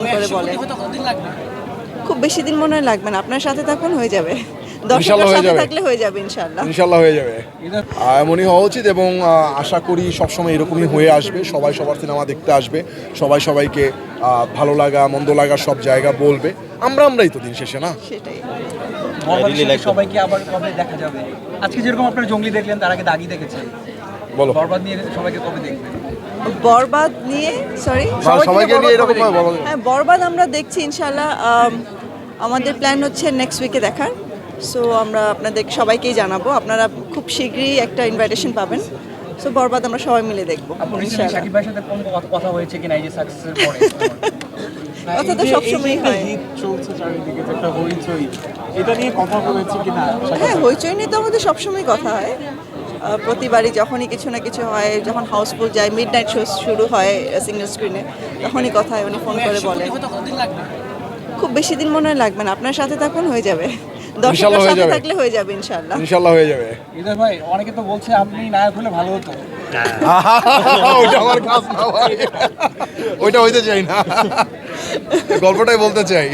করে বলে খুব বেশি দিন মনে হয় লাগবে না, আপনার সাথে থাকুন হয়ে যাবে, দর্শকের সাথে থাকলে হয়ে যাবে ইনশাআল্লাহ। ইনশাল্লাহ হয়ে যাবে, এমনই হওয়া উচিত এবং আশা করি সবসময় এরকমই হয়ে আসবে। সবাই সবার সিনেমা দেখতে আসবে, সবাই সবাইকে ভালো লাগা মন্দ লাগা সব জায়গা বলবে, আমরাই তো দিন শেষে না। সেটাই। সবাইকে আবার কবে দেখা যাবে? আজকে যেরকম আপনারা জঙ্গলি দেখলেন, তার আগে দাগি দেখেছেন, বলো বরবাদ নিয়ে সবাইকে কবে দেখবেন? বরবাদ নিয়ে সরি সবাইকে নিয়ে এরকম ভাবে বলো। হ্যাঁ, বরবাদ আমরা দেখছি ইনশাআল্লাহ। আমাদের প্ল্যান হচ্ছে নেক্সট উইকে দেখার। সো আমরা আপনাদের সবাইকেই জানাবো, আপনারা খুব শীঘ্রই একটা ইনভাইটেশন পাবেন। সো বরবাদ আমরা সবাই মিলে দেখবো ইনশাআল্লাহ। শাকিব ভাইয়ের সাথে কোন কথা হয়েছে কিনা এই যে সাকসেসের পরে? কথা তো সবসময়ই হয়। হিট চলছে চারিদিকে, যে একটা হইচই, এটা নিয়ে কথা বলেছি কিনা? হ্যাঁ, হইচই নিয়ে তো আমাদের সবসময় কথা হয়। প্রতিবারই যখনই কিছু না কিছু হয়, যখন হাউসফুল যায়, মিড নাইট শো শুরু হয় সিঙ্গেল স্ক্রিনে, তখনই কথা হয়, উনি ফোন করে বলে। খুব বেশি দিন মনে হয় লাগবে না, আপনার সাথে থাকুন হয়ে যাবে, দর্শকের সাথে থাকলে হয়ে যাবে ইনশাআল্লাহ। ইনশাল্লাহ হয়ে যাবে। ইদার ভাই, অনেকে তো বলছে আপনি নায়ক হলে ভালো হতো। ওইটা আমার কাজ না ভাই, ওইটা হইতে চাই না, গল্পটাই বলতে চাই।